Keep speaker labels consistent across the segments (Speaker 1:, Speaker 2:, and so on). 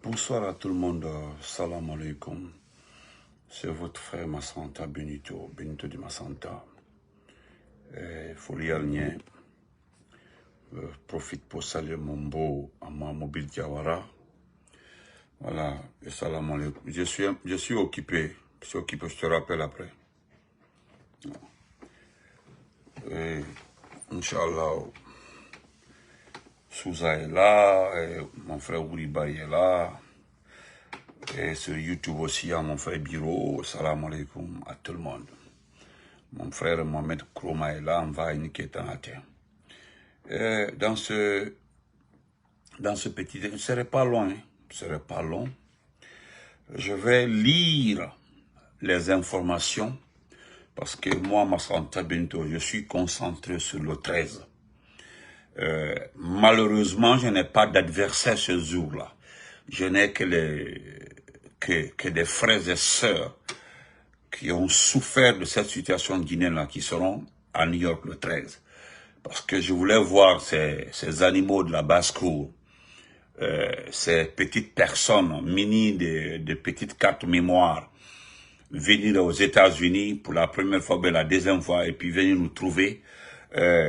Speaker 1: Bonsoir à tout le monde, salam alaikum. C'est votre frère Massanta Benito de Massanta. Folie Alnien. Profite pour saluer mon beau Amma Mobile Diawara. Voilà, et salam alaikum. Je suis occupé, je te rappelle après. Et, Inch'Allah, Souza est là, et mon frère Ouriba est là. Et sur YouTube aussi, il y a mon frère Biro, salam alaikum à tout le monde. Mon frère Mohamed Kroma est là, on va niquer dans la terre. Dans ce petit, ce ne serait pas long, hein, ce serait pas long. Je vais lire les informations parce que moi, Massanta Benito, je suis concentré sur le 13. Malheureusement, je n'ai pas d'adversaire ce jour-là. Je n'ai que des frères et sœurs qui ont souffert de cette situation guinéenne-là, qui seront à New York le 13. Parce que je voulais voir ces animaux de la basse-cour, ces petites personnes munies de petites cartes mémoire, venir aux États-Unis pour la première fois, la deuxième fois, et puis venir nous trouver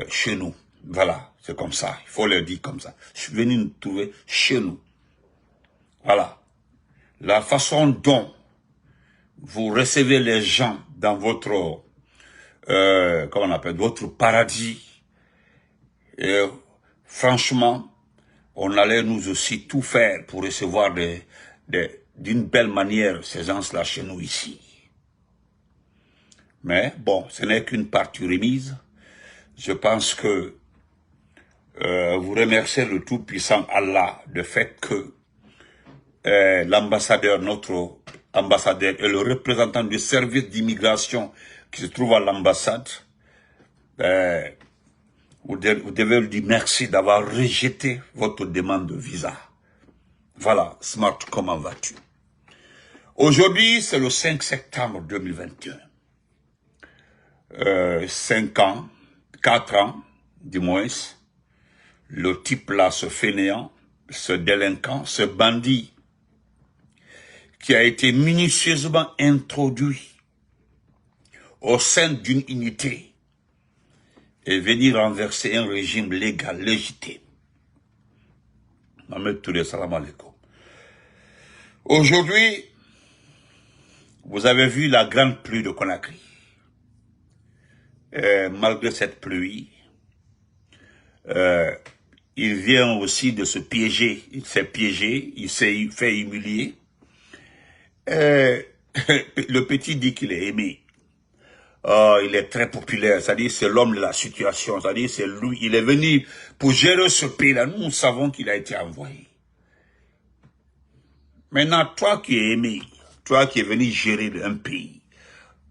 Speaker 1: chez nous. Voilà, c'est comme ça, il faut le dire comme ça. Venir nous trouver chez nous. Voilà. La façon dont vous recevez les gens dans votre, comment on appelle, votre paradis, et franchement, on allait nous aussi tout faire pour recevoir d'une belle manière ces gens-là chez nous ici. Mais bon, ce n'est qu'une partie remise. Je pense que vous remerciez le Tout-Puissant Allah de fait que l'ambassadeur, notre ambassadeur et le représentant du service d'immigration qui se trouve à l'ambassade, vous devez lui dire merci d'avoir rejeté votre demande de visa. Voilà, Smart, comment vas-tu? Aujourd'hui, c'est le 5 septembre 2021. 5 ans, 4 ans, du moins, le type là, ce fainéant, ce délinquant, ce bandit, qui a été minutieusement introduit au sein d'une unité et venir renverser un régime légal, légitime. Mohamed Touré, salam alaikum. Aujourd'hui, vous avez vu la grande pluie de Conakry. Malgré cette pluie, il vient aussi de se piéger. Il s'est piégé, il s'est fait humilier. Le petit dit qu'il est aimé. Oh, il est très populaire, c'est-à-dire c'est l'homme de la situation, c'est-à-dire c'est lui, il est venu pour gérer ce pays-là. Nous savons qu'il a été envoyé. Maintenant, toi qui es aimé, toi qui es venu gérer un pays,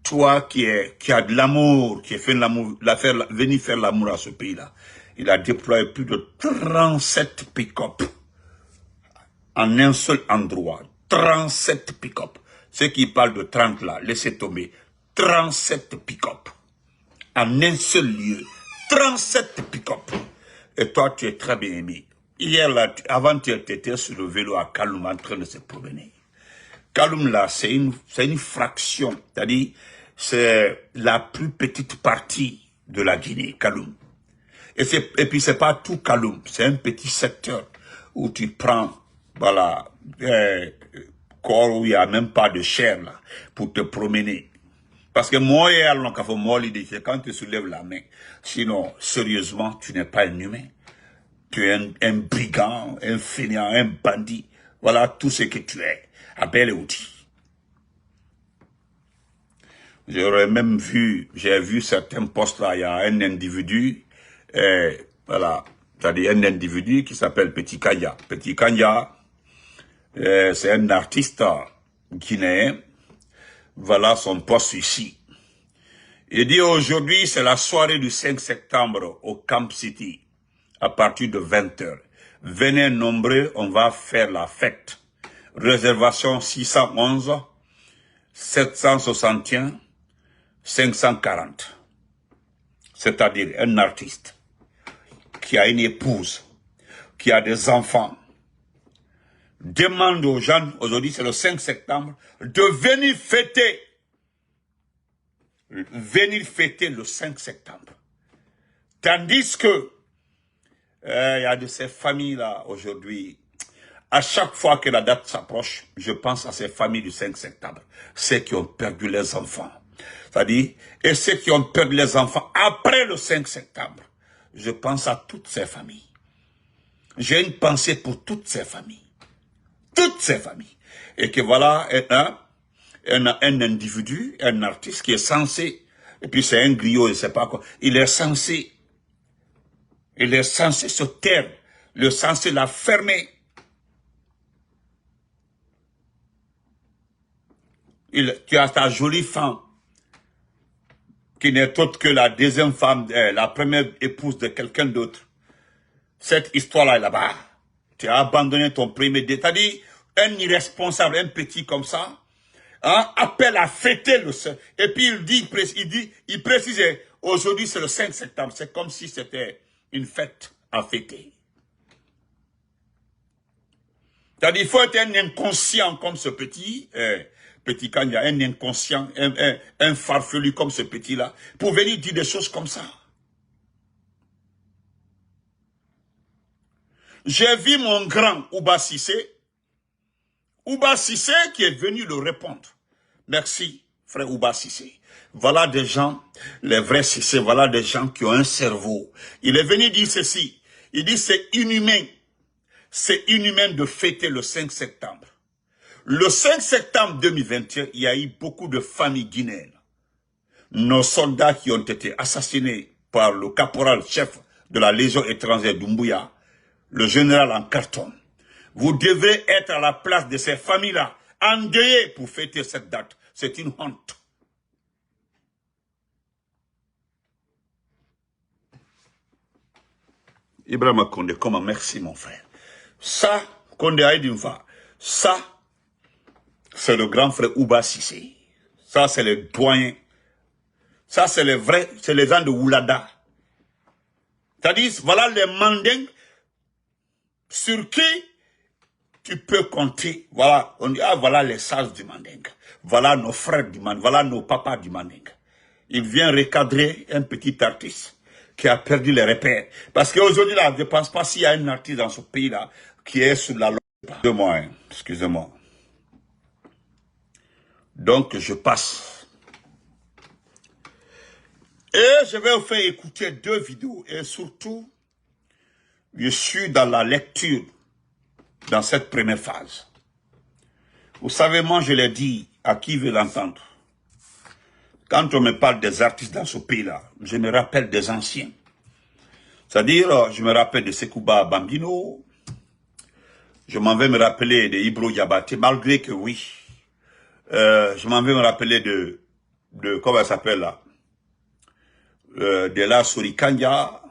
Speaker 1: toi qui as de l'amour, qui est venu faire l'amour à ce pays-là, il a déployé plus de 37 pick-up en un seul endroit. 37 pick-up. Ceux qui parlent de 30 là, laissez tomber. 37 pick-up. En un seul lieu. 37 pick-up. Et toi, tu es très bien aimé. Hier, là, avant, tu étais sur le vélo à Kaloum en train de se promener. Kaloum, là, c'est une fraction. C'est-à-dire, c'est la plus petite partie de la Guinée, Kaloum. Et puis, c'est pas tout Kaloum. C'est un petit secteur où tu prends, voilà, corps où il n'y a même pas de chair, là, pour te promener. Parce que moi, c'est quand tu soulèves la main. Sinon, sérieusement, tu n'es pas un humain. Tu es un brigand, un fainéant, un bandit. Voilà tout ce que tu es. À bel outil. J'aurais même vu, j'ai vu certains postes là, il y a un individu, voilà, c'est-à-dire un individu qui s'appelle Petit Kanya. Petit Kanya, c'est un artiste guinéen. Voilà son poste ici. Il dit aujourd'hui, c'est la soirée du 5 septembre au Camp City, à partir de 20h. Venez nombreux, on va faire la fête. Réservation 611, 761, 540. C'est-à-dire un artiste qui a une épouse, qui a des enfants. demande aux gens, aujourd'hui c'est le 5 septembre, de venir fêter le 5 septembre. Tandis que, il y a de ces familles-là aujourd'hui, à chaque fois que la date s'approche, je pense à ces familles du 5 septembre, ceux qui ont perdu les enfants. C'est-à-dire, et ceux qui ont perdu les enfants après le 5 septembre, je pense à toutes ces familles. J'ai une pensée pour toutes ces familles. Toutes ces familles. Et que voilà, un individu, un artiste qui est censé, et puis c'est un griot, je ne sais pas quoi, il est censé se taire, il est censé la fermer. Tu as ta jolie femme, qui n'est autre que la deuxième femme, la première épouse de quelqu'un d'autre. Cette histoire-là est là-bas. Tu as abandonné ton premier, c'est-à-dire un irresponsable, un petit comme ça, hein, appelle à fêter le 5. Et puis il précise, aujourd'hui c'est le 5 septembre. C'est comme si c'était une fête à fêter. C'est-à-dire il faut être un inconscient comme ce petit, petit Kanya, un inconscient, un farfelu comme ce petit-là, pour venir dire des choses comme ça. J'ai vu mon grand Ouba Sissé qui est venu le répondre. Merci, frère Ouba Sissé. Voilà des gens, les vrais Sissé, voilà des gens qui ont un cerveau. Il est venu dire ceci. Il dit c'est inhumain. C'est inhumain de fêter le 5 septembre. Le 5 septembre 2021, il y a eu beaucoup de familles guinéennes. Nos soldats qui ont été assassinés par le caporal-chef de la Légion étrangère d'Umbuya, le général en carton. Vous devez être à la place de ces familles-là, endeuillées pour fêter cette date. C'est une honte. Ibrahima Condé, comment merci mon frère. Ça, Condé Aïdinfa, ça, c'est le grand frère Ouba Sissé. Ça, c'est les doyens. Ça, c'est les vrais, c'est les gens de Oulada. C'est-à-dire, voilà les mandingues sur qui tu peux compter. Voilà, on dit, ah, voilà les sages du mandingue. Voilà nos frères du mandingue. Voilà nos papas du mandingue. Il vient recadrer un petit artiste qui a perdu les repères. Parce qu'aujourd'hui, là, je ne pense pas s'il y a un artiste dans ce pays-là qui est sur la loi. Excusez-moi, hein, excusez-moi. Donc, je passe. Et je vais vous faire écouter 2 vidéos. Et surtout, je suis dans la lecture dans cette première phase. Vous savez, moi, je l'ai dit à qui veut l'entendre. Quand on me parle des artistes dans ce pays-là, je me rappelle des anciens. C'est-à-dire, je me rappelle de Sekouba Bambino. Je m'en vais me rappeler de Ibro Yabaté, malgré que oui. Je m'en vais me rappeler de comment elle s'appelle là, de la Sorikanya.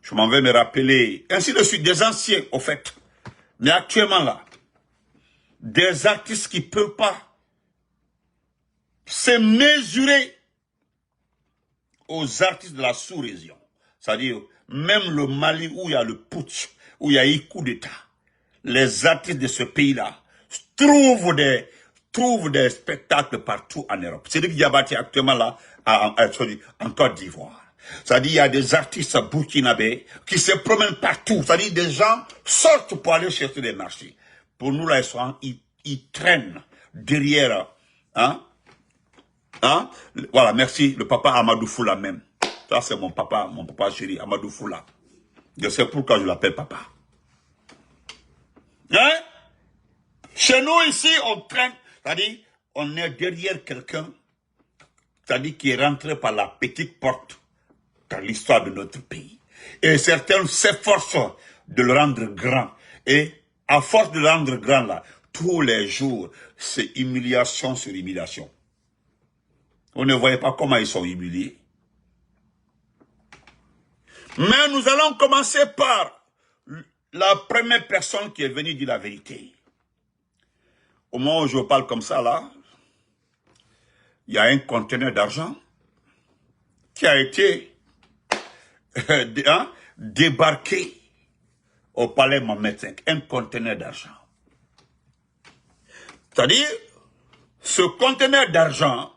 Speaker 1: Je m'en vais me rappeler, ainsi de suite, des anciens, au fait. Mais actuellement là, des artistes qui ne peuvent pas se mesurer aux artistes de la sous-région. C'est-à-dire, même le Mali où il y a le putsch, où il y a eu coup d'État, les artistes de ce pays-là trouvent des spectacles partout en Europe. C'est lui qui a bâti actuellement là, en Côte d'Ivoire. C'est-à-dire, il y a des artistes burkinabés qui se promènent partout. C'est-à-dire, des gens sortent pour aller chercher des marchés. Pour nous, là, ils traînent derrière, hein. Voilà, merci, le papa Amadou Foula même. Ça, c'est mon papa chéri, Amadou Foula. Je sais pourquoi je l'appelle papa. Hein? Chez nous, ici, on traîne, c'est-à-dire, on est derrière quelqu'un, c'est-à-dire qui est rentré par la petite porte dans l'histoire de notre pays. Et certains s'efforcent de le rendre grand. Et à force de le rendre grand, là, tous les jours, c'est humiliation sur humiliation. Vous ne voyez pas comment ils sont humiliés. Mais nous allons commencer par la première personne qui est venue dire la vérité. Au moment où je parle comme ça, là, il y a un conteneur d'argent qui a été débarqué au palais Mohamed V. Un conteneur d'argent. C'est-à-dire, ce conteneur d'argent,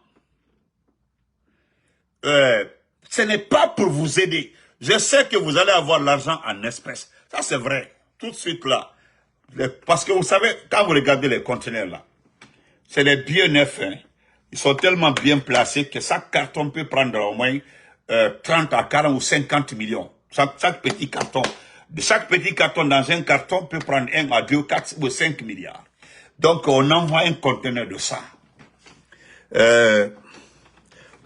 Speaker 1: ce n'est pas pour vous aider. Je sais que vous allez avoir l'argent en espèces. Ça, c'est vrai. Tout de suite là. Parce que vous savez, quand vous regardez les conteneurs là, c'est des billets neufs. Hein. Ils sont tellement bien placés que chaque carton peut prendre au moins 30 à 40 ou 50 millions. Chaque petit carton. De chaque petit carton dans un carton peut prendre 1 à 2, 4 ou 5 milliards. Donc, on envoie un conteneur de ça.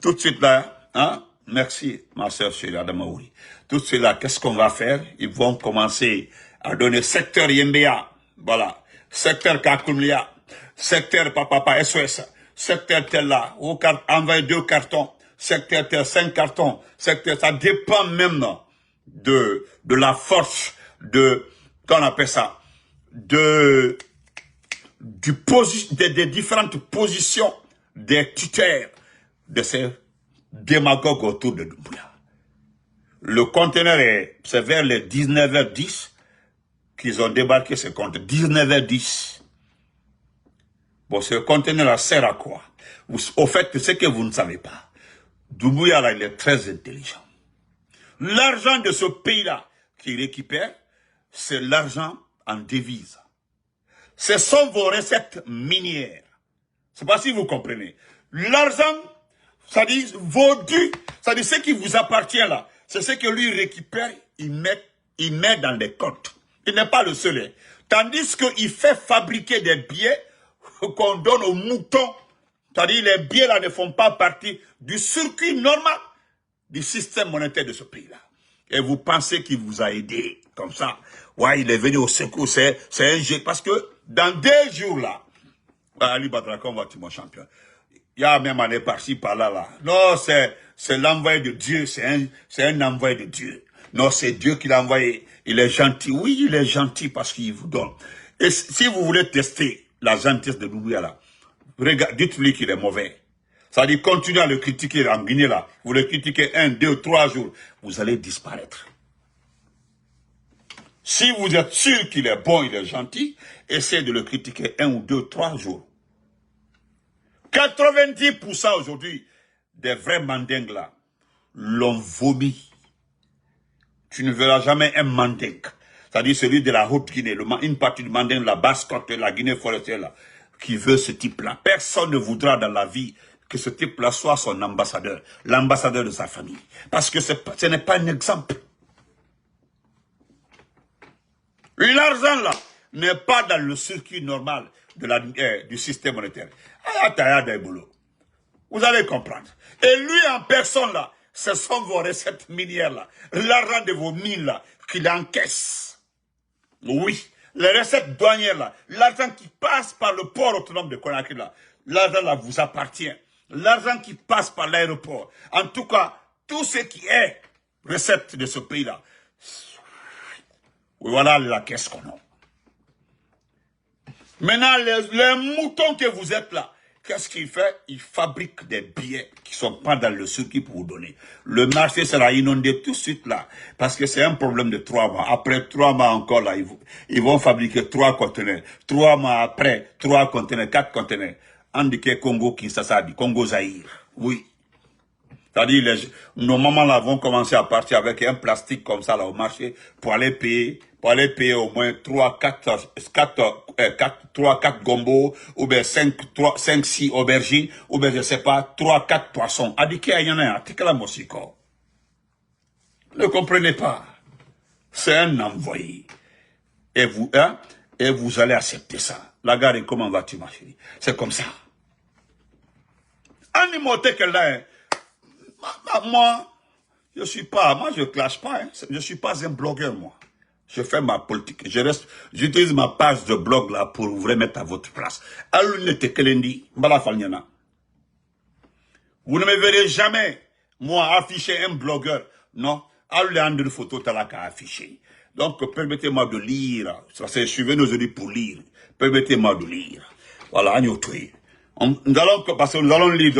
Speaker 1: Tout de suite là, hein? Merci, ma soeur chérie Adamaoui. Tout de suite là, qu'est-ce qu'on va faire? Ils vont commencer à donner secteur Yembea. Voilà. Secteur Kakumlia. Secteur Papa SOS. Secteur tel là. Envoyer 2 cartons. Secteur tel 5 cartons. Secteur, ça dépend même de la force qu'on appelle ça, des différentes positions des tuteurs de ces démagogues autour de Doumbouya. Le conteneur c'est vers les 19h10 qu'ils ont débarqué ce conteneur. 19h10. Bon, ce conteneur-là sert à quoi? Au fait, ce que vous ne savez pas, Doumbouya, là, il est très intelligent. L'argent de ce pays-là qu'il récupère, c'est l'argent en devise. Ce sont vos recettes minières. Je ne sais pas si vous comprenez. L'argent, c'est-à-dire vos dus, c'est-à-dire ce qui vous appartient là, c'est ce que lui récupère, il met dans les comptes. Il n'est pas le seul. Hein. Tandis qu'il fait fabriquer des billets qu'on donne aux moutons. C'est-à-dire les billets là ne font pas partie du circuit normal du système monétaire de ce pays-là. Et vous pensez qu'il vous a aidé comme ça. Ouais, il est venu au secours, c'est un jeu. Parce que dans 2 jours là, Ali Badrakan va être mon champion. Il y a même allé par-ci, par-là, là. Non, c'est l'envoyé de Dieu, c'est un envoyé de Dieu. Non, c'est Dieu qui l'a envoyé. Il est gentil. Oui, il est gentil parce qu'il vous donne. Et si vous voulez tester la gentillesse de Doumbouya là, dites-lui qu'il est mauvais. Ça dit, continuez à le critiquer en Guinée là. Vous le critiquez 1, 2, 3 jours, vous allez disparaître. Si vous êtes sûr qu'il est bon, il est gentil, essayez de le critiquer 1 ou 2, 3 jours. 90% aujourd'hui des vrais mandingues là l'ont vomi. Tu ne verras jamais un mandingue, c'est-à-dire celui de la Haute-Guinée, une partie du mandingue de la Basse-Côte, la Guinée forestière là, qui veut ce type-là. Personne ne voudra dans la vie que ce type-là soit son ambassadeur, l'ambassadeur de sa famille. Parce que ce n'est pas un exemple. L'argent là n'est pas dans le circuit normal du système monétaire. Vous allez comprendre. Et lui en personne là, ce sont vos recettes minières là, l'argent de vos mines là, qu'il encaisse. Oui, les recettes douanières là, l'argent qui passe par le port autonome de Conakry là, l'argent là vous appartient. L'argent qui passe par l'aéroport. En tout cas, tout ce qui est recette de ce pays là, voilà la caisse qu'on a. Maintenant, les moutons que vous êtes là, qu'est-ce qu'il fait? Il fabrique des billets qui ne sont pas dans le circuit pour vous donner. Le marché sera inondé tout de suite là, parce que c'est un problème de 3 mois. Après 3 mois encore là, ils vont fabriquer 3 conteneurs. 3 mois après, 3 conteneurs, 4 conteneurs. Indiqué Congo Kinshasa, Congo Zaïre. Oui. C'est-à-dire, nos mamans là vont commencer à partir avec un plastique comme ça là au marché pour aller payer au moins 3-4 gombo, ou bien 5-6 aubergines, ou bien je sais pas, 3-4 poissons. Adiké ayana, tikala mosiko. Ne comprenez pas. C'est un envoyé. Et vous allez accepter ça. La gare, comment vas-tu, ma chérie? C'est comme ça. Animote que là, moi, je clash pas, hein. Je suis pas un blogueur, moi. Je fais ma politique. J'utilise ma page de blog là pour vous remettre à votre place. Vous ne me verrez jamais, moi, afficher un blogueur. Non. Allu photo talaka affiché. Donc, permettez-moi de lire. Je suis venu aujourd'hui pour lire. Permettez-moi de lire. Voilà, parce que nous allons lire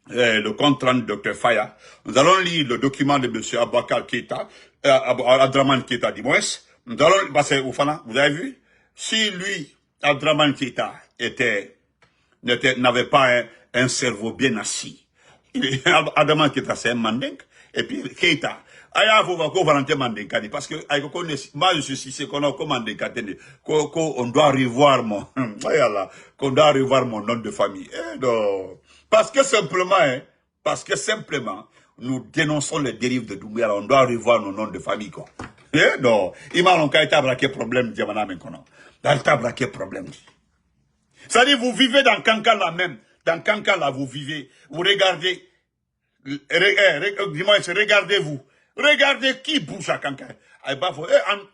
Speaker 1: le compte rendu de Dr Faya. Nous allons lire le document de M. Abouakar Keita, Abdraman Keita, dis-moi. Nous allons, parce que, vous avez vu, si lui, Abdraman Keita, n'avait pas un cerveau bien assis. Adama Keita, c'est un Mandingue. Et puis, Keita. Aya faut ko Valentin Mandingue, parce que, moi, je suis ici, qu'on a commandé, qu'on doit revoir qu'on doit revoir mon nom de famille. Non. Parce que simplement, nous dénonçons les dérives de Doumbouya, on doit revoir nos noms de famille, quoi. Non. Il m'a été braqué problème, diamana, mais qu'on a. Dans le braqué problème. C'est-à-dire, vous vivez dans Kankan là même. Dans Kankan là, vous vivez. Vous regardez. Dis-moi, regardez-vous. Regardez qui bouge à Kankan.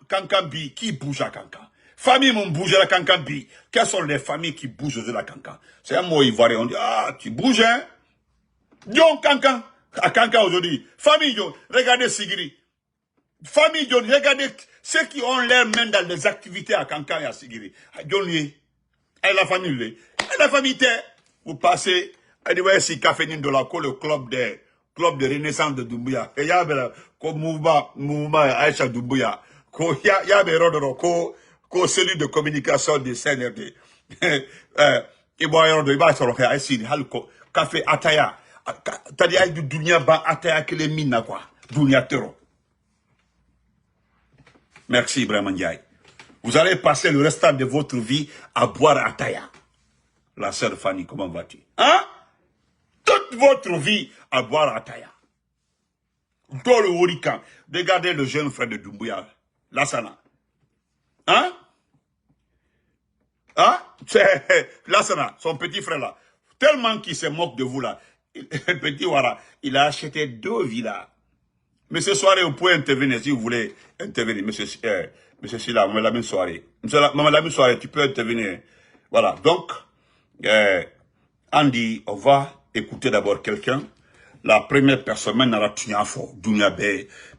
Speaker 1: Kankan Bi, qui bouge à Kankan. Famille m'ont bougé à Kankan Bi. Quelles sont les familles qui bougent de la Kankan? C'est un mot ivoirien. On dit, ah, tu bouges, hein? Dion Kankan. À Kankan aujourd'hui. Famille Dion, regardez Sigiri. Famille Dion, regardez ceux qui ont leurs mains dans les activités à Kankan et à Sigiri. Dion Lié. Et la famille Lié. Et la famille Terre. Vous passez, si Cafénine de la le club de renaissance de Doumbouya. Et il y a le mouvement Aïcha Doumbouya. Il y a des rodoro, celui de communication du CNRD. Il va se refaire ici, café Ataya. T'as dit, du Dunia Ba Ataya que les mines, quoi. Dunia Tero. Merci, Ibrahim Ndiaye. Vous allez passer le restant de votre vie à boire Ataya. La sœur Fanny, comment vas-tu? Hein? Toute votre vie à boire Ataya. Dans le Worikan. Regardez le jeune frère de Doumbouya. Lassana. Hein? Hein? Lassana, son petit frère là. Tellement qu'il se moque de vous là. Petit Wara, il a acheté 2 villas. Mais ce soir, vous pouvez intervenir si vous voulez intervenir. Monsieur Silla, la même soirée. La même soirée, tu peux intervenir. Voilà. Donc, Andy, on va écouter d'abord quelqu'un. La première personne, n'a pas fort, Doumbouya,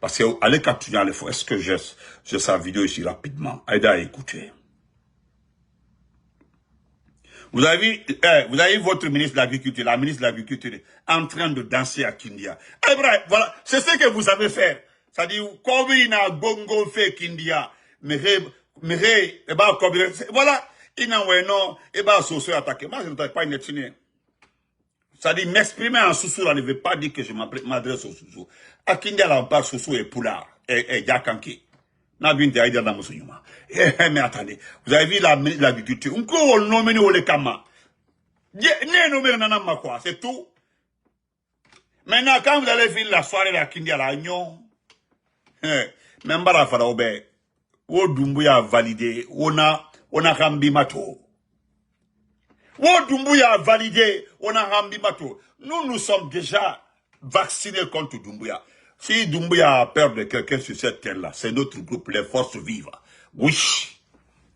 Speaker 1: parce que allez qu'à le fort. Est-ce que j'ai sa vidéo ici rapidement? Aïda à écouter. Vous avez vu votre ministre de l'Agriculture, la ministre de l'Agriculture, en train de danser à Kindia. Eh ben, voilà, c'est ce que vous savez faire. C'est-à-dire, comme il a bongo fait Kindia, voilà, il n'a pas non, et bah, soso attaqué. Moi, je ne t'attaque pas une ethnie. C'est-à-dire, m'exprimer en sousou, ça ne veut pas dire que je m'adresse au sousou. À Kindia, là, on parle sousou et poulard, et Yakanki. Mais attendez, vous avez vu l'agriculture. C'est tout. Maintenant, quand vous allez faire la soirée de la Kindia, la Nyon, même pas la Faraobe, ou Doumbouya a validé, on a Rambi Mato. Ou Doumbouya a validé, on a Rambi Mato. Nous sommes déjà vaccinés contre Doumbouya. Si Doumbouya a peur de quelqu'un sur cette terre-là, c'est notre groupe, les forces vives. Oui.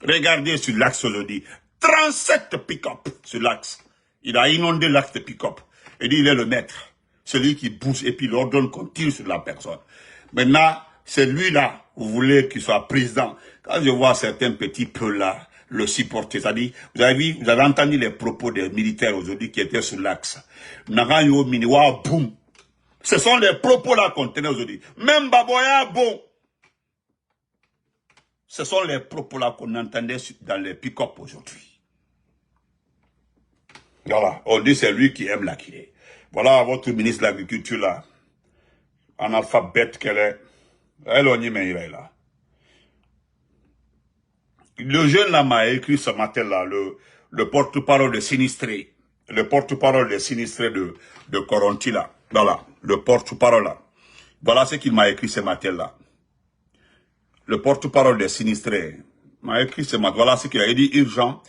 Speaker 1: Regardez sur l'axe aujourd'hui. 37 pick-up sur l'axe. Il a inondé l'axe de pick-up. Il dit, il est le maître. Celui qui bouge et puis il ordonne qu'on tire sur la personne. Maintenant, c'est lui-là, vous voulez qu'il soit président. Quand je vois certains petits peu-là, le supporter, c'est-à-dire, vous avez entendu les propos des militaires aujourd'hui qui étaient sur l'axe. Naranyo Miniwa, boum. Ce sont les propos-là qu'on tenait aujourd'hui. Même Baboya, bon. Ce sont les propos-là qu'on entendait dans les pick-up aujourd'hui. Voilà. On dit c'est lui qui aime la Guinée. Voilà votre ministre de l'Agriculture là. Analphabète qu'elle est. Elle on y met, il est là. Le jeune là m'a écrit ce matin là, le porte-parole de sinistré. Le porte-parole des sinistrés de Coronti là. Voilà, le porte-parole là. Voilà ce qu'il m'a écrit ce matin-là. Le porte-parole des sinistrés m'a écrit ce matin. Voilà ce qu'il a dit. Urgent,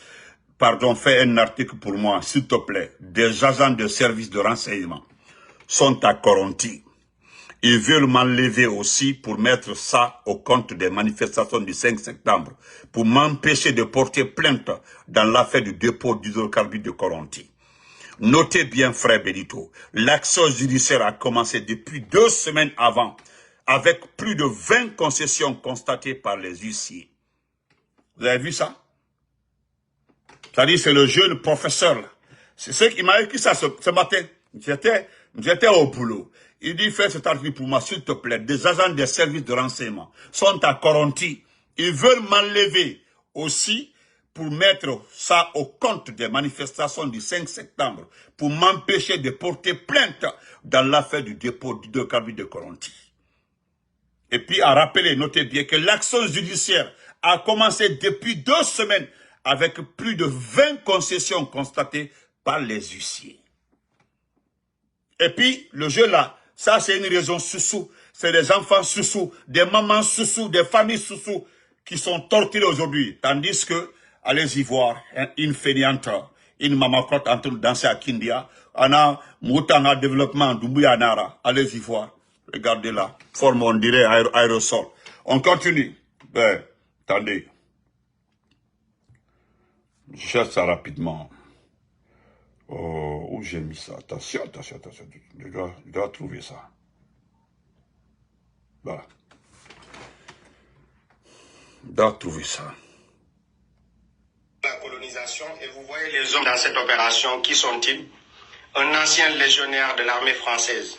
Speaker 1: pardon, fais un article pour moi, s'il te plaît. Des agents de service de renseignement sont à Coronti. Ils veulent m'enlever aussi pour mettre ça au compte des manifestations du 5 septembre. Pour m'empêcher de porter plainte dans l'affaire du dépôt d'hydrocarbures de Coronti. Notez bien, frère Benito, l'action judiciaire a commencé depuis 2 semaines avant, avec plus de 20 concessions constatées par les huissiers. Vous avez vu ça? C'est-à-dire, c'est le jeune professeur, là. C'est ce qui m'a écrit ça ce matin. J'étais au boulot. Il dit, fais cet article pour moi, s'il te plaît. Des agents des services de renseignement sont à Coronti. Ils veulent m'enlever aussi pour mettre ça au compte des manifestations du 5 septembre, pour m'empêcher de porter plainte dans l'affaire du dépôt de carbone de Koronti. Et puis à rappeler, notez bien que l'action judiciaire a commencé depuis 2 semaines avec plus de 20 concessions constatées par les huissiers. Et puis le jeu là, ça c'est une raison sous-sous, c'est des enfants sous-sous, des mamans sous-sous, des familles sous-sous qui sont torturées aujourd'hui, tandis que allez-y voir une fainéante, une maman crotte en train de danser à Kindia, on a Moutanga développement d'Umbuya Nara, allez-y voir. Regardez là, forme on dirait aérosol. On continue. Ben, attendez. Je cherche ça rapidement. Oh, où j'ai mis ça? Attention. Je dois trouver ça. Voilà. Je dois trouver ça.
Speaker 2: La colonisation, et vous voyez les hommes dans cette opération, qui sont-ils? Un ancien légionnaire de l'armée française.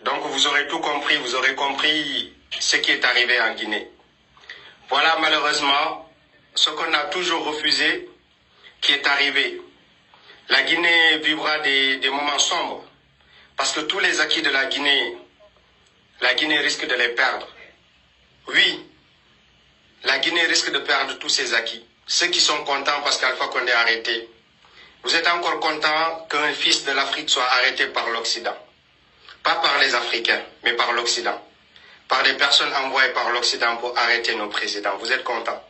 Speaker 2: Donc vous aurez tout compris, vous aurez compris ce qui est arrivé en Guinée. Voilà malheureusement ce qu'on a toujours refusé qui est arrivé. La Guinée vivra des moments sombres parce que tous les acquis de la Guinée risque de les perdre. Oui, la Guinée risque de perdre tous ses acquis. Ceux qui sont contents parce qu'Alpha Condé est arrêté, vous êtes encore contents qu'un fils de l'Afrique soit arrêté par l'Occident. Pas par les Africains, mais par l'Occident. Par des personnes envoyées par l'Occident pour arrêter nos présidents. Vous êtes contents?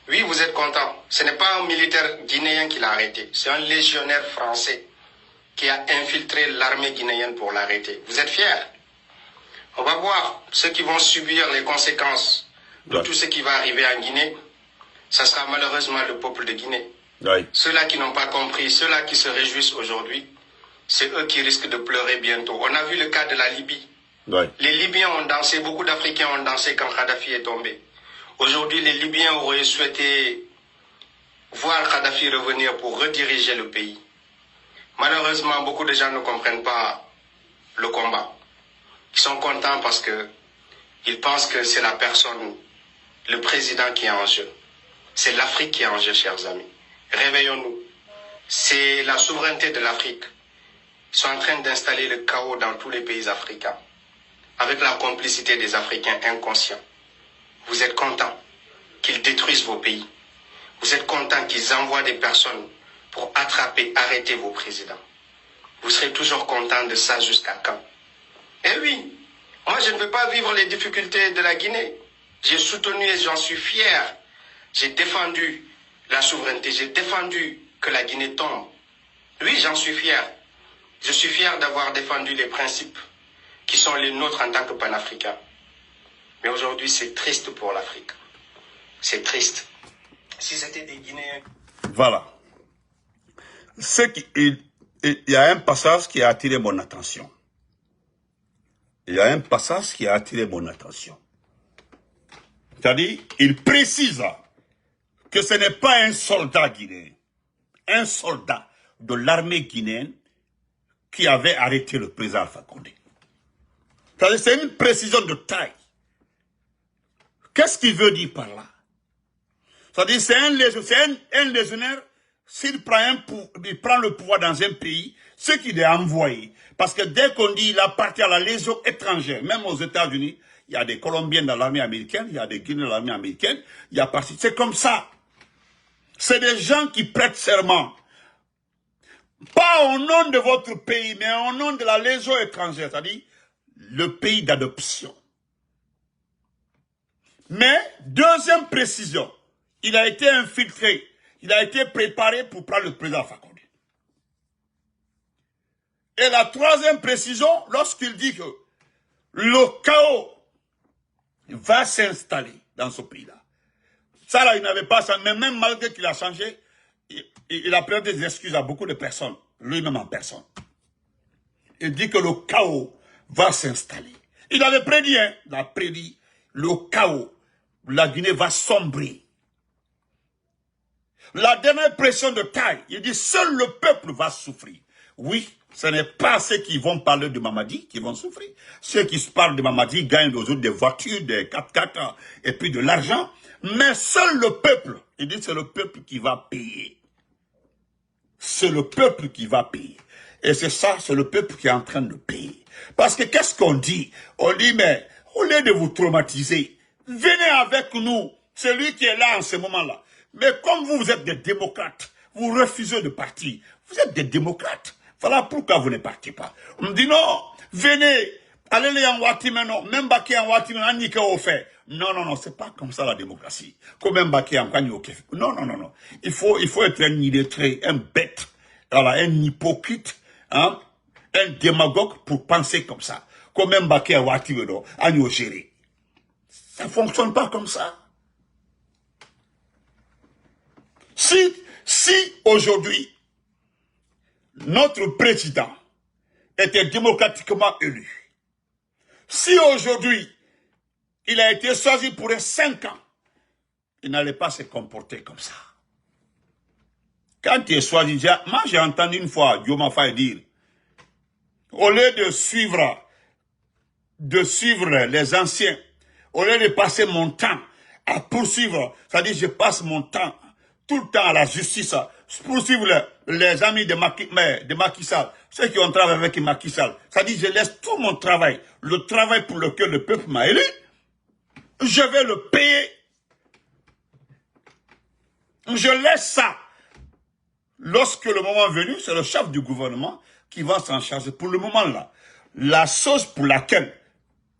Speaker 2: Oui, vous êtes contents. Ce n'est pas un militaire guinéen qui l'a arrêté. C'est un légionnaire français qui a infiltré l'armée guinéenne pour l'arrêter. Vous êtes fiers? On va voir ceux qui vont subir les conséquences de tout ce qui va arriver en Guinée. Ça sera malheureusement le peuple de Guinée.
Speaker 1: Oui.
Speaker 2: Ceux-là qui n'ont pas compris, ceux-là qui se réjouissent aujourd'hui, c'est eux qui risquent de pleurer bientôt. On a vu le cas de la Libye.
Speaker 1: Oui.
Speaker 2: Les Libyens ont dansé, beaucoup d'Africains ont dansé quand Kadhafi est tombé. Aujourd'hui, les Libyens auraient souhaité voir Kadhafi revenir pour rediriger le pays. Malheureusement, beaucoup de gens ne comprennent pas le combat. Ils sont contents parce que ils pensent que c'est la personne, le président qui est en jeu. C'est l'Afrique qui est en jeu, chers amis. Réveillons-nous. C'est la souveraineté de l'Afrique. Ils sont en train d'installer le chaos dans tous les pays africains, avec la complicité des Africains inconscients. Vous êtes contents qu'ils détruisent vos pays. Vous êtes contents qu'ils envoient des personnes pour attraper, arrêter vos présidents. Vous serez toujours contents de ça jusqu'à quand? Eh oui, moi je ne veux pas vivre les difficultés de la Guinée. J'ai soutenu et j'en suis fier. J'ai défendu la souveraineté, j'ai défendu que la Guinée tombe. Oui, j'en suis fier. Je suis fier d'avoir défendu les principes qui sont les nôtres en tant que panafricains. Mais aujourd'hui, c'est triste pour l'Afrique. C'est triste. Si c'était des Guinéens...
Speaker 1: Voilà. Il y a un passage qui a attiré mon attention. C'est-à-dire, il précise que ce n'est pas un soldat guinéen, un soldat de l'armée guinéenne qui avait arrêté le président Alpha Condé. C'est une précision de taille. Qu'est-ce qu'il veut dire par là? C'est-à-dire c'est un légionnaire, s'il prend le pouvoir dans un pays, ce qu'il est envoyé. Parce que dès qu'on dit il appartient à la légion étrangère, même aux États-Unis, il y a des Colombiens dans l'armée américaine, il y a des Guinéens dans l'armée américaine, il y a parti. C'est comme ça. C'est des gens qui prêtent serment. Pas au nom de votre pays, mais au nom de la légion étrangère, c'est-à-dire le pays d'adoption. Mais, deuxième précision, il a été infiltré, il a été préparé pour prendre le président Alpha Condé. Et la troisième précision, lorsqu'il dit que le chaos va s'installer dans ce pays-là. Ça là, il n'avait pas ça, mais même malgré qu'il a changé, il a présenté des excuses à beaucoup de personnes, lui-même en personne. Il dit que le chaos va s'installer. Il avait prédit, hein, il a prédit le chaos. La Guinée va sombrer. La dernière pression de taille, il dit seul le peuple va souffrir. Oui, Ce n'est pas ceux qui vont parler de Mamadi qui vont souffrir. Ceux qui parlent de Mamadi gagnent aux autres des voitures, des 4x4 et puis de l'argent. Mais seul le peuple, il dit c'est le peuple qui va payer. C'est le peuple qui va payer. Et c'est ça, c'est le peuple qui est en train de payer. Parce que qu'est-ce qu'on dit? On dit, mais au lieu de vous traumatiser, venez avec nous, celui qui est là en ce moment-là. Mais comme vous êtes des démocrates, vous refusez de partir. Vous êtes des démocrates. Voilà pourquoi vous ne partez pas. On me dit non, venez, allez les en Wati maintenant, même Baki en Wati maintenant, Nike au fait. Non, non, non, c'est pas comme ça la démocratie. Comme même Baki en Kanye au fait. Non, non, non, non. Il faut être un illettré, un bête, voilà, un hypocrite, hein, un démagogue pour penser comme ça. Comme même Baki en Wati maintenant, Agno géré. Ça ne fonctionne pas comme ça. Si aujourd'hui, notre président était démocratiquement élu, si aujourd'hui, il a été choisi pour 5 ans, il n'allait pas se comporter comme ça. Quand il est choisi, moi j'ai entendu une fois Dioma Faye dire, au lieu de suivre les anciens, au lieu de passer mon temps à poursuivre, c'est-à-dire je passe mon temps tout le temps à la justice, poursuivre les amis de Macky Sall, ceux qui ont travaillé avec Macky Sall. C'est-à-dire je laisse tout mon travail, le travail pour lequel le peuple m'a élu, je vais le payer. Je laisse ça. Lorsque le moment est venu, c'est le chef du gouvernement qui va s'en charger. Pour le moment là, la chose pour laquelle,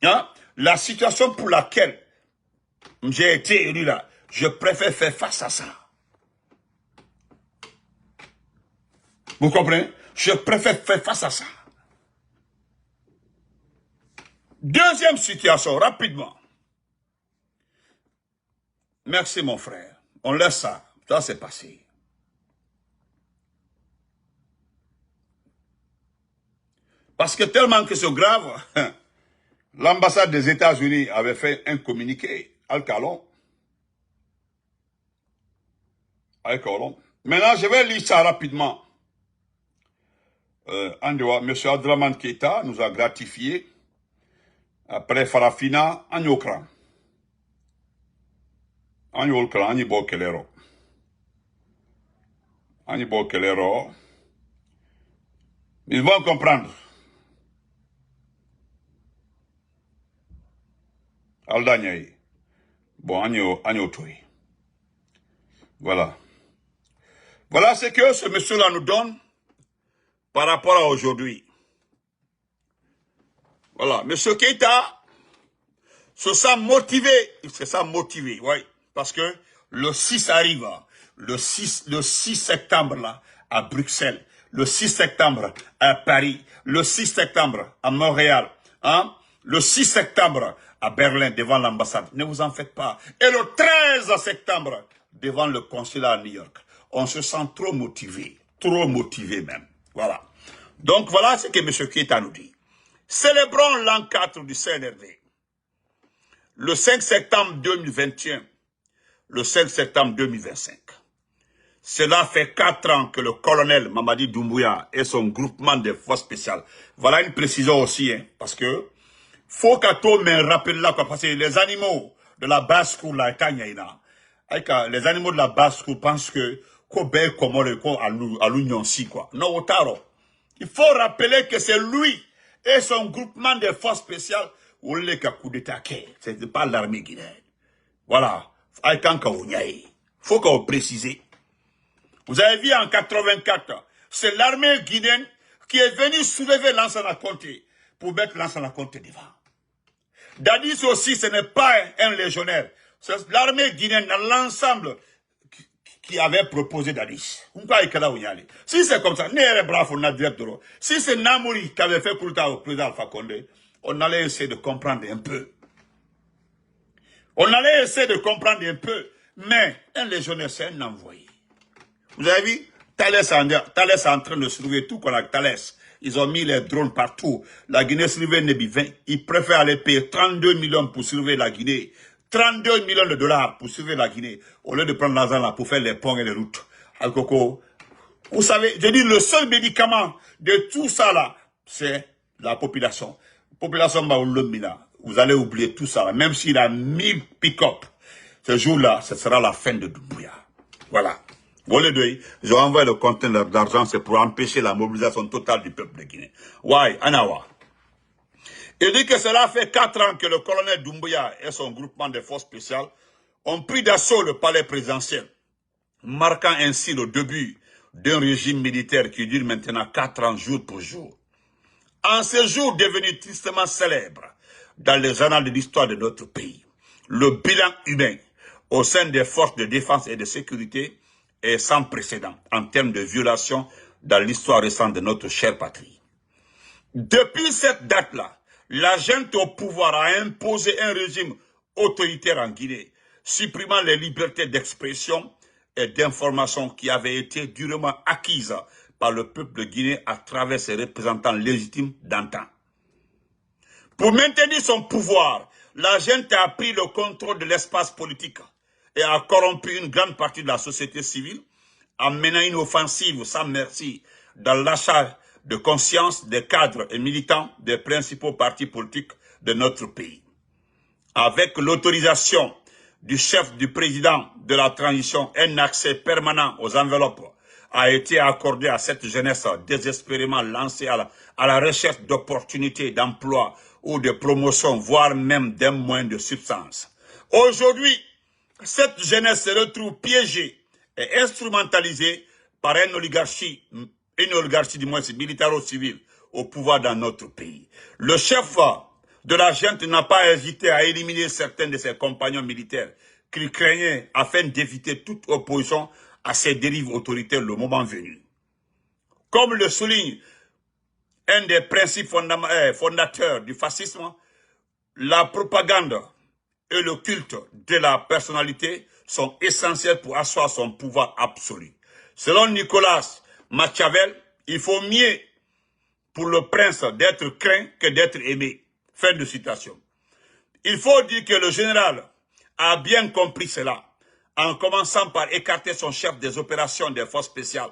Speaker 1: hein, la situation pour laquelle j'ai été élu là, je préfère faire face à ça. Vous comprenez? Je préfère faire face à ça. Deuxième situation, rapidement. Merci mon frère. On laisse ça. Ça c'est passé. Parce que tellement que c'est grave, l'ambassade des États-Unis avait fait un communiqué. Al-Kalon. Maintenant, je vais lire ça rapidement. M. Abdraman Keita nous a gratifié après Farafina en Yokran. En Yokran, en Ibo Kelero. En Ibo Kelero. Ils vont comprendre. Aldanyaï. Bon, Agno Toy. Voilà. Voilà ce que ce monsieur-là nous donne par rapport à aujourd'hui. Voilà. Monsieur Keita se sent motivé. Il se sent motivé, oui. Parce que le 6 arrive. Le 6 septembre, là, à Bruxelles. Le 6 septembre à Paris. Le 6 septembre à Montréal. Hein? Le 6 septembre à Berlin, devant l'ambassade. Ne vous en faites pas. Et le 13 septembre, devant le consulat à New York. On se sent trop motivé même. Voilà. Donc voilà ce que M. Keita nous dit. Célébrons l'an 4 du CNRD. Le 5 septembre 2021, le 5 septembre 2025. Cela fait 4 ans que le colonel Mamadi Doumbouya et son groupement de forces spéciales. Voilà une précision aussi, hein, parce que faut qu'à tout me rappelle là, parce que les animaux de la basse-cour, là, les animaux de la basse-cour pensent que Kobe Komore à l'union si quoi. Non, Otaro. Il faut rappeler que c'est lui et son groupement de forces spéciales où les coup d'état, c'est pas l'armée guinéenne. Voilà. Faut qu'on précise. Vous avez vu en 84, c'est l'armée guinéenne qui est venue soulever Lansana Conté pour mettre Lansana Conté devant. Dadis aussi, ce n'est pas un légionnaire. C'est l'armée guinéenne dans l'ensemble qui avait proposé Dadis. Si c'est comme ça, si c'est Namouri qui avait fait Kourouta au président Alpha Condé, on allait essayer de comprendre un peu. Mais un légionnaire, c'est un envoyé. Vous avez vu, Thalès est en train de surveiller tout qu'on a Thalès. Ils ont mis les drones partout. La Guinée surveille Nebi 20. Ils préfèrent aller payer 32 millions pour surveiller la Guinée. 32 millions de dollars pour surveiller la Guinée. Au lieu de prendre l'argent là pour faire les ponts et les routes. Alcoco, Vous savez, je dis le seul médicament de tout ça là, c'est la population. Population Baoulomina, vous allez oublier tout ça, même s'il a 1000 pick-up. Ce jour-là, ce sera la fin de Doumbouya. Voilà. Je envoie le conteneur d'argent, c'est pour empêcher la mobilisation totale du peuple de Guinée. Ouais, Anawa. Il dit que cela fait 4 ans que le colonel Doumbouya et son groupement de forces spéciales ont pris d'assaut le palais présidentiel, marquant ainsi le début d'un régime militaire qui dure maintenant 4 ans jour pour jour. En ce jour devenu tristement célèbre dans les annales de l'histoire de notre pays, le bilan humain au sein des forces de défense et de sécurité est sans précédent en termes de violations dans l'histoire récente de notre chère patrie. Depuis cette date-là, la junte au pouvoir a imposé un régime autoritaire en Guinée, supprimant les libertés d'expression et d'information qui avaient été durement acquises par le peuple de Guinée à travers ses représentants légitimes d'antan. Pour maintenir son pouvoir, la junte a pris le contrôle de l'espace politique et a corrompu une grande partie de la société civile en menant une offensive sans merci dans l'achat de conscience des cadres et militants des principaux partis politiques de notre pays. Avec l'autorisation du chef du président de la transition, un accès permanent aux enveloppes a été accordé à cette jeunesse désespérément lancée à la recherche d'opportunités d'emploi ou de promotion, voire même d'un moyen de substance. Aujourd'hui, cette jeunesse se retrouve piégée et instrumentalisée par une oligarchie du moins militaro-civile au pouvoir dans notre pays. Le chef de la junte n'a pas hésité à éliminer certains de ses compagnons militaires qu'il craignait afin d'éviter toute opposition à ces dérives autoritaires le moment venu. Comme le souligne un des principes fondateurs du fascisme, la propagande et le culte de la personnalité sont essentiels pour asseoir son pouvoir absolu. Selon Nicolas Machiavel, il faut mieux pour le prince d'être craint que d'être aimé. Fin de citation. Il faut dire que le général a bien compris cela, en commençant par écarter son chef des opérations des forces spéciales,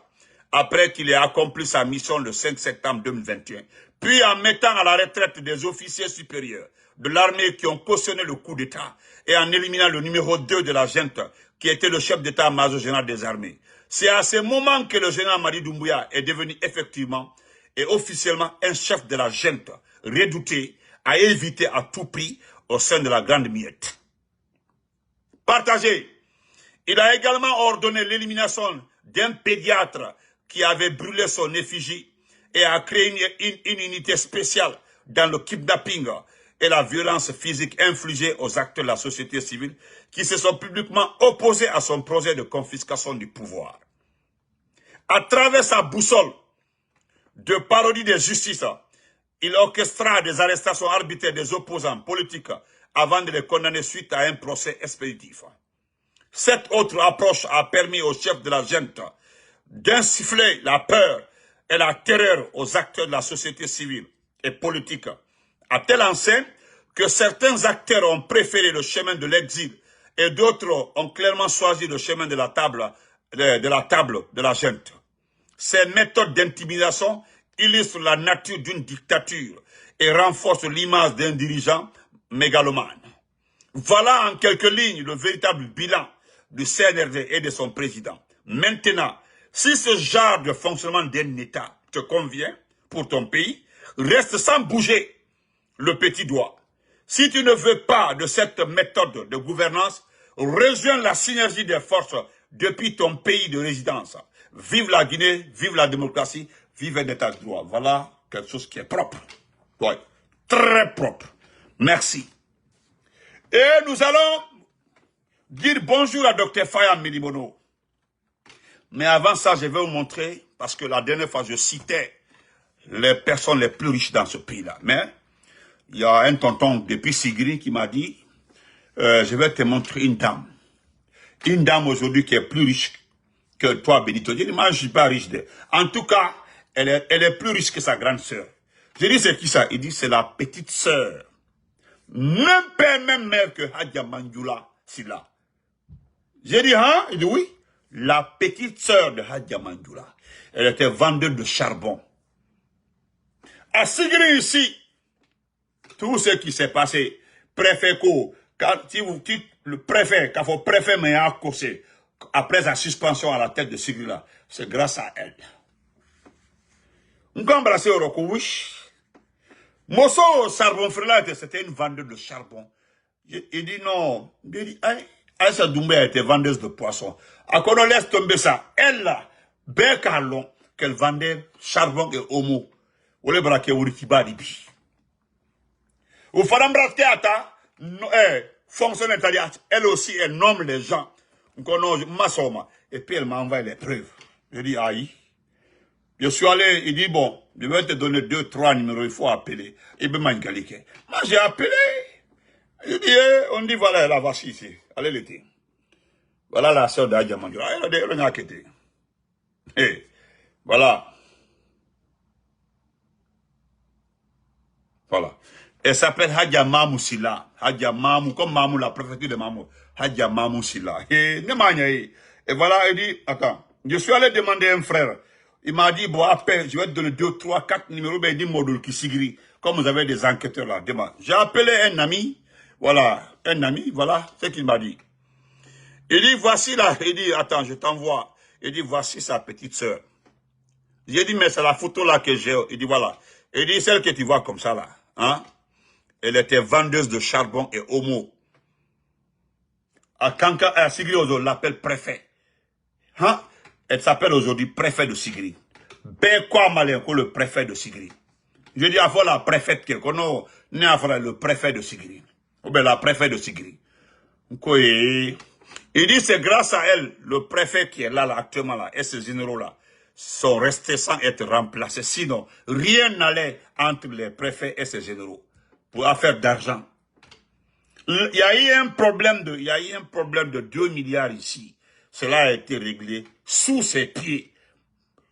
Speaker 1: après qu'il ait accompli sa mission le 5 septembre 2021, puis en mettant à la retraite des officiers supérieurs de l'armée qui ont cautionné le coup d'État et en éliminant le numéro 2 de la junte, qui était le chef d'État-major général des armées. C'est à ce moment que le général Madi Doumbouya est devenu effectivement et officiellement un chef de la junte, redouté, à éviter à tout prix au sein de la grande miette. Partagé. Il a également ordonné l'élimination d'un pédiatre qui avait brûlé son effigie et a créé une unité spéciale dans le kidnapping et la violence physique infligée aux acteurs de la société civile qui se sont publiquement opposés à son projet de confiscation du pouvoir. À travers sa boussole de parodie de justice, il orchestra des arrestations arbitraires des opposants politiques avant de les condamner suite à un procès expéditif. Cette autre approche a permis au chef de la junte d'insuffler la peur et la terreur aux acteurs de la société civile et politique, à telle enseigne que certains acteurs ont préféré le chemin de l'exil et d'autres ont clairement choisi le chemin de la table de la junte. Ces méthodes d'intimidation illustrent la nature d'une dictature et renforcent l'image d'un dirigeant mégalomane. Voilà en quelques lignes le véritable bilan du CNRD et de son président. Maintenant, si ce genre de fonctionnement d'un État te convient pour ton pays, reste sans bouger le petit doigt. Si tu ne veux pas de cette méthode de gouvernance, rejoins la synergie des forces depuis ton pays de résidence. Vive la Guinée, vive la démocratie, vive un État de droit. Voilà quelque chose qui est propre. Ouais, très propre. Merci. Et nous allons dire bonjour à Dr Faya Milimono. Mais avant ça, je vais vous montrer, parce que la dernière fois, je citais les personnes les plus riches dans ce pays-là. Mais il y a un tonton depuis Sigri qui m'a dit, je vais te montrer une dame. Une dame aujourd'hui qui est plus riche que toi, Benito. Je dis, moi, je ne suis pas riche. En tout cas, elle est plus riche que sa grande sœur. Je dis, c'est qui ça? Il dit, c'est la petite sœur. Même père, même mère que Hadja Mandjoula Silla. J'ai dit, hein? Il dit, oui. la petite sœur de Hadja Mandoula, elle était vendeuse de charbon. À Sigri ici, tout ce qui s'est passé, préfet le préfet, quand le préfet m'a causé, après sa suspension à la tête de Sigri là, c'est grâce à elle. On a embrassé au Roko, oui. Mosso charbon frère, c'était une vendeuse de charbon. Il dit non. Il dit, Aïssa Doumbé était vendeuse de poissons. À qu'on laisse tomber ça, elle là, bec à long, qu'elle vendait charbon et homo. Ou les braquets ou rikiba dibi. Ou fadam braquet ata, fonctionnaire italienne, elle aussi, elle nomme les gens. On connaît Massoma. Et puis elle m'a envoyé les preuves. Je dis, aïe. Je suis allé, il dit, bon, je vais te donner 2, 3 numéros, il faut appeler. Il m'a dit, moi j'ai appelé. Je dis, on dit, voilà, la voici ici. Allez l'été. Voilà la sœur d'Adja Mandoula. Elle a quitté. Et voilà. Voilà. Elle s'appelle Hadja Mamou Silla. Hadja Mamou, comme Mamou, la préfecture de Mamou. Hadja Mamou Silla. Et voilà, elle dit, attends, je suis allé demander à un frère. Il m'a dit, bon, après, je vais te donner 2, 3, 4 numéros, ben, il dit module qui sigri. Comme vous avez des enquêteurs là, demain. J'ai appelé un ami, voilà, ce qu'il m'a dit. Il dit, voici là, il dit, attends, je t'envoie. Il dit, voici sa petite sœur. J'ai dit, mais c'est la photo là que j'ai. Il dit, voilà. Il dit, celle que tu vois comme ça là, hein. Elle était vendeuse de charbon et homo. À Kanka, à Sigri, on l'appelle préfet. Hein? Elle s'appelle aujourd'hui préfet de Sigri. Ben quoi malin le préfet de Sigri. Je dis à fois la préfète qui connaît, le préfet de Sigri. Ou bien la préfet de Sigri. Il dit c'est grâce à elle, le préfet qui est là, actuellement là, et ces généraux là, sont restés sans être remplacés. Sinon, rien n'allait entre les préfets et ces généraux pour affaire d'argent. Il y a eu un problème de 2 milliards ici. Cela a été réglé sous ses pieds.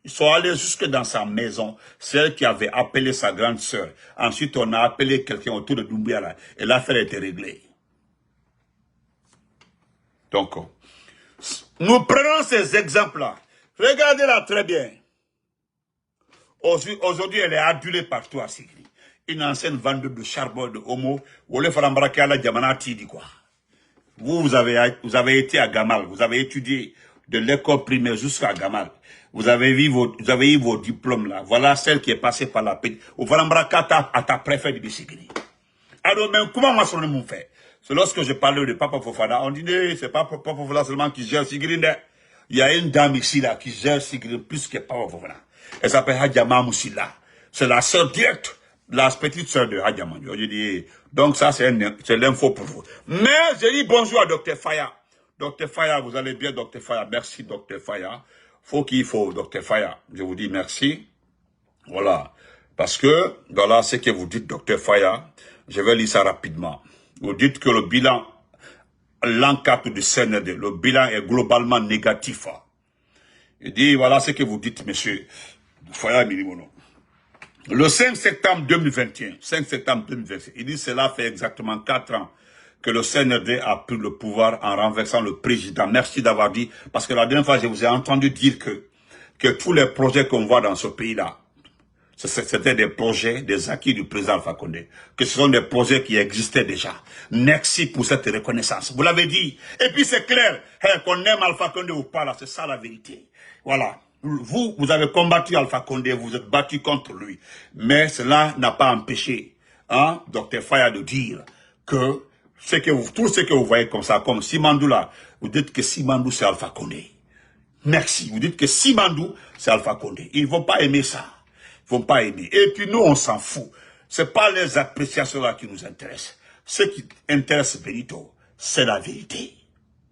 Speaker 1: Ils sont allés jusque dans sa maison, celle qui avait appelé sa grande sœur. Ensuite, on a appelé quelqu'un autour de Doumbia là, et l'affaire a été réglée. Donc, nous prenons ces exemples-là. Regardez-la très bien. Aujourd'hui, elle est adulée partout à Sigri. Une ancienne vendeuse de charbon de homo. Vous avez été à Gamal, vous avez étudié de l'école primaire jusqu'à Gamal. Vous avez eu vos diplômes là. Voilà celle qui est passée par la paix. Au Valambraka à ta préfet de Sigri. Alors, mais comment moi, son nom fait? C'est lorsque je parlais de Papa Fofana, on dit, c'est pas Papa Fofana seulement qui gère Sigri. Il y a une dame ici là qui gère Sigri plus que Papa Fofana. Elle s'appelle Hadja Mamou Silla. C'est la sœur directe, la petite sœur de Hadja Mandoula. Je dis, donc ça c'est l'info pour vous. Mais je dis bonjour à Dr Faya. Dr Faya, vous allez bien Dr Faya? Merci Dr Faya. Faut Dr Faya. Je vous dis merci. Voilà. Parce que, voilà ce que vous dites Dr Faya. Je vais lire ça rapidement. Vous dites que le bilan, l'an 4 du CND, le bilan est globalement négatif. Il dit, voilà ce que vous dites, monsieur Faya Milimono. Le 5 septembre 2021, il dit, cela fait exactement 4 ans que le CNRD a pris le pouvoir en renversant le président. Merci d'avoir dit, parce que la dernière fois, je vous ai entendu dire que tous les projets qu'on voit dans ce pays-là, c'était des projets, des acquis du président Alpha Condé, que ce sont des projets qui existaient déjà. Merci pour cette reconnaissance. Vous l'avez dit. Et puis c'est clair, qu'on aime Alpha Condé ou pas, là, c'est ça la vérité. Voilà. Vous avez combattu Alpha Condé, vous êtes battu contre lui. Mais cela n'a pas empêché, hein, Dr Faya de dire que tout ce que vous voyez comme ça, comme Simandou là, vous dites que Simandou c'est Alpha Condé. Merci. Vous dites que Simandou c'est Alpha Condé. Ils ne vont pas aimer ça. Ils ne vont pas aimer. Et puis nous, on s'en fout. Ce n'est pas les appréciations là qui nous intéressent. Ce qui intéresse Benito, c'est la vérité.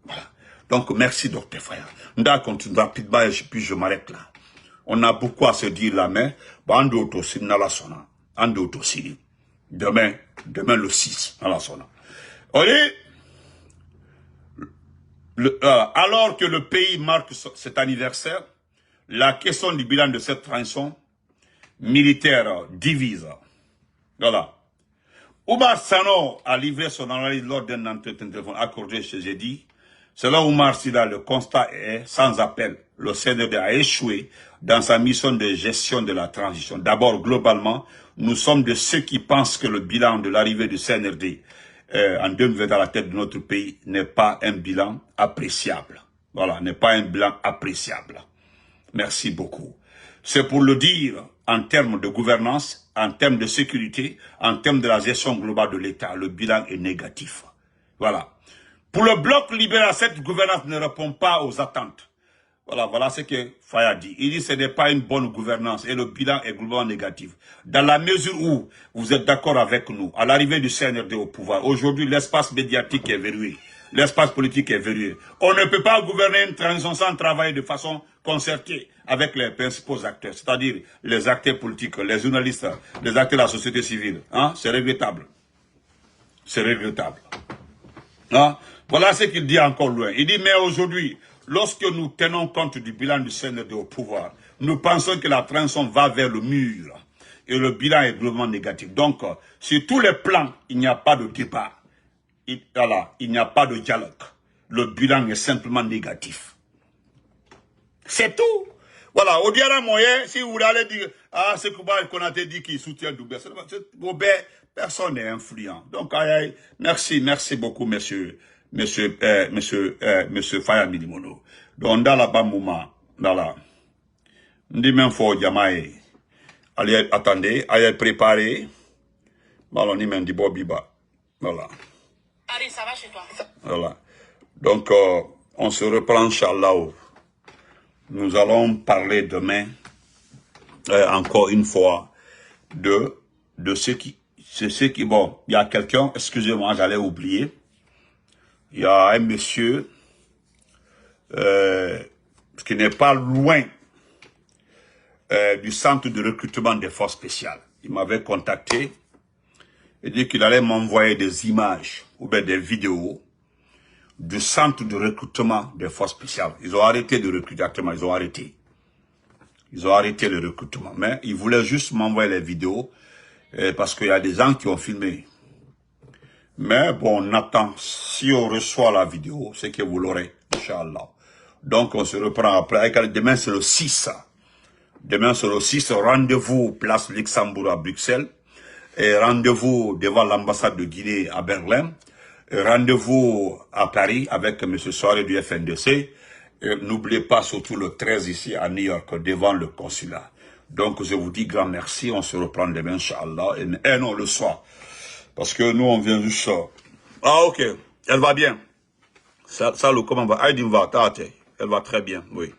Speaker 1: Voilà. Donc, merci, Dr Faya. On va continuer rapidement et puis je m'arrête là. On a beaucoup à se dire là, mais, demain le 6, à la sona. Alors que le pays marque cet anniversaire, la question du bilan de cette transition militaire divise. Voilà. Oumar Sano a livré son analyse lors d'un entretien téléphonique accordé chez Jeudi. Selon Oumar Sida, le constat est sans appel. Le CNRD a échoué dans sa mission de gestion de la transition. D'abord, globalement, nous sommes de ceux qui pensent que le bilan de l'arrivée du CNRD en 2020 à la tête de notre pays n'est pas un bilan appréciable. Voilà, n'est pas un bilan appréciable. Merci beaucoup. C'est pour le dire en termes de gouvernance, en termes de sécurité, en termes de la gestion globale de l'État, le bilan est négatif. Voilà. Pour le bloc libéral, cette gouvernance ne répond pas aux attentes. Voilà ce que Faye a dit. Il dit que ce n'est pas une bonne gouvernance et le bilan est globalement négatif. Dans la mesure où vous êtes d'accord avec nous, à l'arrivée du CNRD au pouvoir, aujourd'hui l'espace médiatique est verrouillé, l'espace politique est verrouillé. On ne peut pas gouverner une transition sans travailler de façon concertée avec les principaux acteurs, c'est-à-dire les acteurs politiques, les journalistes, les acteurs de la société civile. Hein? C'est regrettable. C'est regrettable. Hein? Voilà ce qu'il dit encore loin. Il dit, mais aujourd'hui, lorsque nous tenons compte du bilan du CNRD au pouvoir, nous pensons que la transition va vers le mur. Et le bilan est globalement négatif. Donc, sur tous les plans, il n'y a pas de débat. Il n'y a pas de dialogue. Le bilan est simplement négatif. C'est tout. Voilà, au dialogue moyen, si vous allez dire, ah, c'est qu'on a dit qu'il soutient Doubert. Personne n'est influent. Donc, merci beaucoup, monsieur Faye Milimono. Donc, dans la Bamouma, dans la, on dit même faut Yamae. Allez, attendez, allez préparer. Voilà, on dit même du Bobiba. Voilà.
Speaker 3: Allez, ça va chez toi.
Speaker 1: Voilà. Donc, on se reprend, Inch'Allah. Nous allons parler demain, encore une fois, de ce qui, bon, il y a quelqu'un, excusez-moi, j'allais oublier. Il y a un monsieur qui n'est pas loin du centre de recrutement des forces spéciales. Il m'avait contacté et dit qu'il allait m'envoyer des images ou bien des vidéos du centre de recrutement des forces spéciales. Ils ont arrêté de recruter actuellement, ils ont arrêté. Ils ont arrêté le recrutement. Mais ils voulaient juste m'envoyer les vidéos parce qu'il y a des gens qui ont filmé. Mais bon, on attend. Si on reçoit la vidéo, c'est que vous l'aurez, Inch'Allah. Donc, on se reprend après. Demain, c'est le 6. Demain, c'est le 6. Rendez-vous place Luxembourg à Bruxelles. Et rendez-vous devant l'ambassade de Guinée à Berlin. Rendez-vous à Paris avec M. Soare du FNDC. N'oubliez pas surtout le 13 ici à New York devant le consulat. Donc, je vous dis grand merci. On se reprend demain, Inch'Allah. Et non, le soir. Parce que nous, on vient juste... Ah, ok. Elle va bien. Ça, le comment va? Elle va très bien, oui.